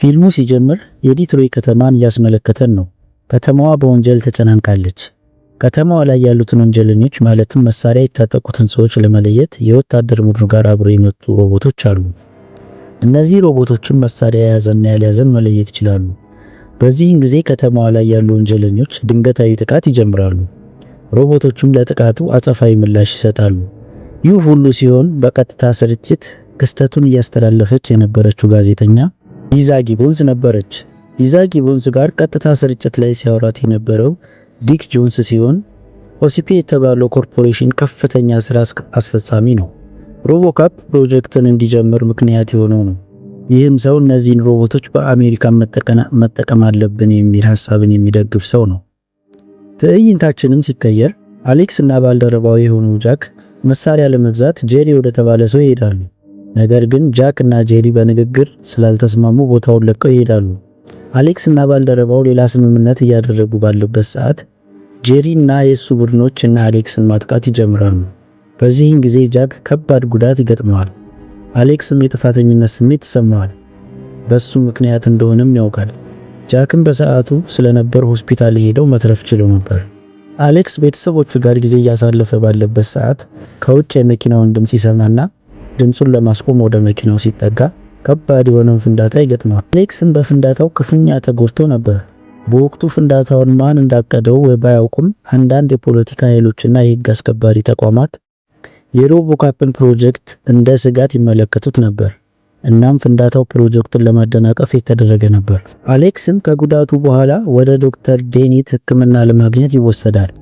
ፊልሙ ሲጀምር የዲትሮይት ከተማን እያስመለከተን ነው። ከተማዋ በወንጀል ተጨናንቃለች። ከተማዋ ላይ ያሉትን ወንጀለኞች ማለትም መሳሪያ የታጠቁትን ሰዎች ለመለየት የወታደር ቡድኑ ጋር አብረው የመጡ ሮቦቶች አሉ። እነዚህ ሮቦቶችም መሳሪያ የያዘና ያልያዘን መለየት ይችላሉ። በዚህን ጊዜ ከተማዋ ላይ ያሉ ወንጀለኞች ድንገታዊ ጥቃት ይጀምራሉ። ሮቦቶቹም ለጥቃቱ አጸፋዊ ምላሽ ይሰጣሉ። ይህ ሁሉ ሲሆን በቀጥታ ስርጭት ክስተቱን እያስተላለፈች የነበረችው ጋዜጠኛ ሊዛ ጊቦንስ ነበረች። ሊዛ ጊቦንስ ጋር ቀጥታ ስርጭት ላይ ሲያወራት የነበረው ዲክ ጆንስ ሲሆን ኦሲፒ የተባለው ኮርፖሬሽን ከፍተኛ ስራ አስፈጻሚ ነው። ሮቦካፕ ፕሮጀክትን እንዲጀምር ምክንያት የሆነው ነው። ይህም ሰው እነዚህን ሮቦቶች በአሜሪካ መጠቀም አለብን የሚል ሐሳብን የሚደግፍ ሰው ነው። ትዕይንታችንም ሲቀየር አሌክስ እና ባልደረባው የሆነው ጃክ መሳሪያ ለመግዛት ጄሪ ወደ ተባለ ሰው ይሄዳሉ። ነገር ግን ጃክ እና ጄሪ በንግግር ስላልተስማሙ ቦታውን ለቀው ይሄዳሉ። አሌክስ እና ባልደረባው ሌላ ስምምነት እያደረጉ ባሉበት ሰዓት ጄሪ እና የሱ ቡድኖች እና አሌክስን ማጥቃት ይጀምራሉ። በዚህን ጊዜ ጃክ ከባድ ጉዳት ይገጥመዋል። አሌክስም የጥፋተኝነት ስሜት ይሰማዋል። በሱ ምክንያት እንደሆነም ያውቃል። ጃክም በሰዓቱ ስለነበር ሆስፒታል ሄደው መትረፍ ችለው ነበር። አሌክስ ቤተሰቦቹ ጋር ጊዜ እያሳለፈ ባለበት ሰዓት ከውጭ የመኪናውን ድምጽ ይሰማና ድምጹን ለማስቆም ወደ መኪናው ሲጠጋ ከባድ የሆነን ፍንዳታ ይገጥመዋል። አሌክስም በፍንዳታው ክፉኛ ተጎድቶ ነበር። በወቅቱ ፍንዳታውን ማን እንዳቀደው ባያውቁም አንዳንድ የፖለቲካ ኃይሎችና የህግ አስከባሪ ተቋማት የሮቦካፕን ፕሮጀክት እንደ ስጋት ይመለከቱት ነበር። እናም ፍንዳታው ፕሮጀክቱን ለማደናቀፍ የተደረገ ነበር። አሌክስም ከጉዳቱ በኋላ ወደ ዶክተር ዴኒት ሕክምና ለማግኘት ይወሰዳል።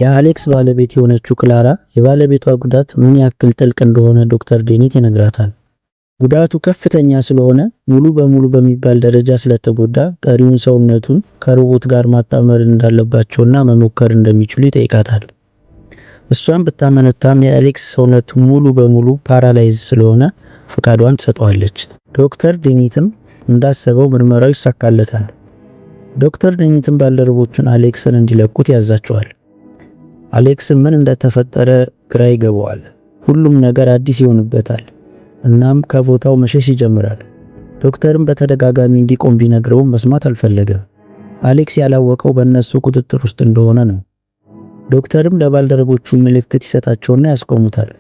የአሌክስ ባለቤት የሆነችው ክላራ የባለቤቷ ጉዳት ምን ያክል ጥልቅ እንደሆነ ዶክተር ዴኒት ይነግራታል። ጉዳቱ ከፍተኛ ስለሆነ ሙሉ በሙሉ በሚባል ደረጃ ስለተጎዳ ቀሪውን ሰውነቱን ከሮቦት ጋር ማጣመር እንዳለባቸውና መሞከር እንደሚችሉ ይጠይቃታል። እሷም ብታመነታም የአሌክስ ሰውነቱ ሙሉ በሙሉ ፓራላይዝ ስለሆነ ፈቃዷን ትሰጠዋለች። ዶክተር ዴኒትም እንዳሰበው ምርመራው ይሳካለታል። ዶክተር ዴኒትም ባልደረቦቹን አሌክስን እንዲለቁት ያዛቸዋል። አሌክስም ምን እንደተፈጠረ ግራ ይገባዋል። ሁሉም ነገር አዲስ ይሆንበታል። እናም ከቦታው መሸሽ ይጀምራል። ዶክተርም በተደጋጋሚ እንዲቆም ቢነግረውም መስማት አልፈለገም። አሌክስ ያላወቀው በእነሱ ቁጥጥር ውስጥ እንደሆነ ነው። ዶክተርም ለባልደረቦቹ ምልክት ይሰጣቸውና ያስቆሙታል።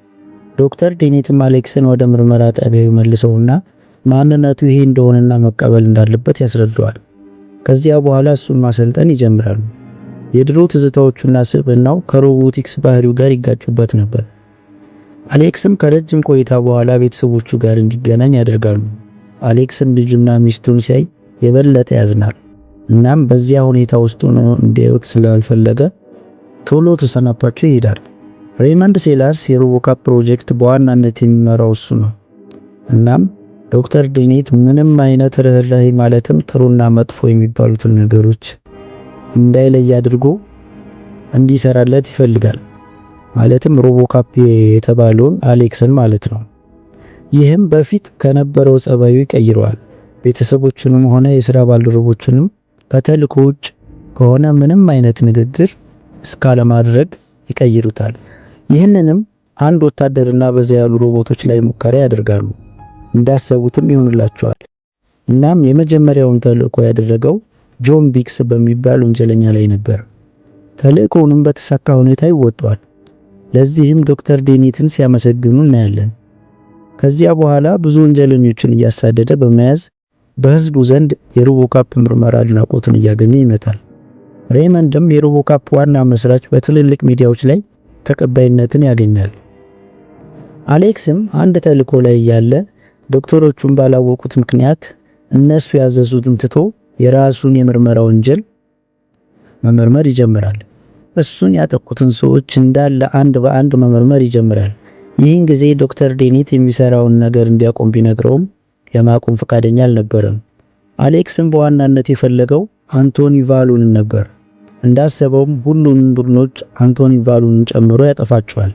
ዶክተር ዴኒትም አሌክስን ወደ ምርመራ ጣቢያው መልሰውና ማንነቱ ይሄ እንደሆነና መቀበል እንዳለበት ያስረዳዋል። ከዚያ በኋላ እሱን ማሰልጠን ይጀምራሉ። የድሮ ትዝታዎቹና ስብዕናው ከሮቦቲክስ ባህሪው ጋር ይጋጩበት ነበር። አሌክስም ከረጅም ቆይታ በኋላ ቤተሰቦቹ ጋር እንዲገናኝ ያደርጋሉ። አሌክስም ልጁና ሚስቱን ሲያይ የበለጠ ያዝናል። እናም በዚያ ሁኔታ ውስጥ ሆኖ እንዲያዩት ስላልፈለገ ቶሎ ተሰናብቷቸው ይሄዳል። ሬይመንድ ሴላርስ የሮቦካፕ ፕሮጀክት በዋናነት የሚመራው እሱ ነው። እናም ዶክተር ዴኒት ምንም አይነት ርህራሄ ማለትም ጥሩና መጥፎ የሚባሉትን ነገሮች እንዳይለይ አድርጎ እንዲሰራለት ይፈልጋል። ማለትም ሮቦካፕ የተባለውን አሌክስን ማለት ነው። ይህም በፊት ከነበረው ጸባዩ ይቀይረዋል። ቤተሰቦቹንም ሆነ የሥራ ባልደረቦቹንም ከተልእኮ ውጭ ከሆነ ምንም አይነት ንግግር እስካለማድረግ ይቀይሩታል። ይህንንም አንድ ወታደርና በዛ ያሉ ሮቦቶች ላይ ሙከራ ያደርጋሉ። እንዳሰቡትም ይሆንላቸዋል። እናም የመጀመሪያውን ተልእኮ ያደረገው ጆን ቢክስ በሚባል ወንጀለኛ ላይ ነበር። ተልእኮውንም በተሳካ ሁኔታ ይወጣዋል። ለዚህም ዶክተር ዴኒትን ሲያመሰግኑ እናያለን። ከዚያ በኋላ ብዙ ወንጀለኞችን እያሳደደ በመያዝ በህዝቡ ዘንድ የሮቦካፕ ምርመራ አድናቆትን እያገኘ ይመጣል። ሬይመንድም የሮቦካፕ ዋና መስራች በትልልቅ ሚዲያዎች ላይ ተቀባይነትን ያገኛል። አሌክስም አንድ ተልእኮ ላይ ያለ ዶክተሮቹን ባላወቁት ምክንያት እነሱ ያዘዙትን ትቶ የራሱን የምርመራ ወንጀል መመርመር ይጀምራል። እሱን ያጠቁትን ሰዎች እንዳለ አንድ በአንድ መመርመር ይጀምራል። ይህን ጊዜ ዶክተር ዴኒት የሚሰራውን ነገር እንዲያቆም ቢነግረውም ለማቆም ፈቃደኛ አልነበረም። አሌክስም በዋናነት የፈለገው አንቶኒ ቫሉንን ነበር። እንዳሰበውም ሁሉንም ቡድኖች አንቶኒ ቫሉንን ጨምሮ ያጠፋቸዋል።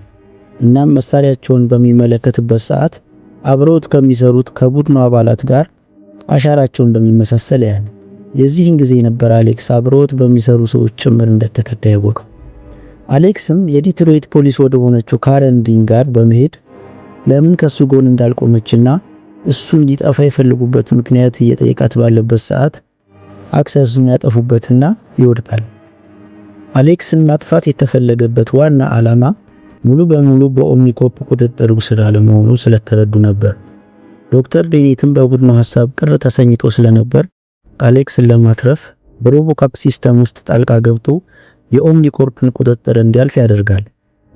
እናም መሳሪያቸውን በሚመለከትበት ሰዓት አብረውት ከሚሰሩት ከቡድኑ አባላት ጋር አሻራቸው እንደሚመሳሰል ያያል። የዚህን ጊዜ ነበር አሌክስ አብረውት በሚሰሩ ሰዎች ጭምር እንደተከዳ ያወቀው። አሌክስም የዲትሮይት ፖሊስ ወደ ሆነችው ካረን ዲን ጋር በመሄድ ለምን ከሱ ጎን እንዳልቆመችና እሱ እንዲጠፋ የፈለጉበት ምክንያት እየጠየቃት ባለበት ሰዓት አክሰሱን ያጠፉበትና ይወድቃል። አሌክስን ማጥፋት የተፈለገበት ዋና ዓላማ ሙሉ በሙሉ በኦምኒኮፕ ቁጥጥር ስር አለመሆኑ ስለተረዱ ነበር። ዶክተር ዴኔትም በቡድኑ ሐሳብ ቅር ተሰኝቶ ስለነበር አሌክስን ለማትረፍ በሮቦካፕ ሲስተም ውስጥ ጣልቃ ገብቶ የኦምኒኮርፕን ቁጥጥር እንዲያልፍ ያደርጋል።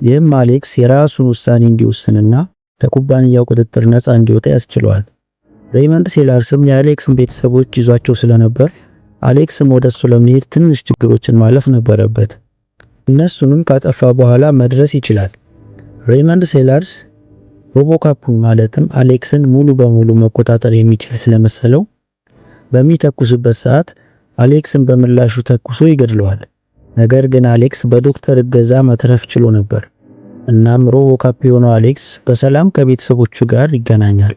ይህም አሌክስ የራሱን ውሳኔ እንዲወስንና ከኩባንያው ቁጥጥር ነፃ እንዲወጣ ያስችለዋል። ሬይመንድ ሴላርስም የአሌክስን ቤተሰቦች ይዟቸው ስለነበር አሌክስም ወደሱ ለመሄድ ትንሽ ችግሮችን ማለፍ ነበረበት። እነሱንም ካጠፋ በኋላ መድረስ ይችላል። ሬይመንድ ሴላርስ ሮቦካፑን ማለትም አሌክስን ሙሉ በሙሉ መቆጣጠር የሚችል ስለመሰለው በሚተኩስበት ሰዓት አሌክስን በምላሹ ተኩሶ ይገድለዋል። ነገር ግን አሌክስ በዶክተር እገዛ መትረፍ ችሎ ነበር። እናም ሮቦካፕ የሆነው አሌክስ በሰላም ከቤተሰቦቹ ጋር ይገናኛል።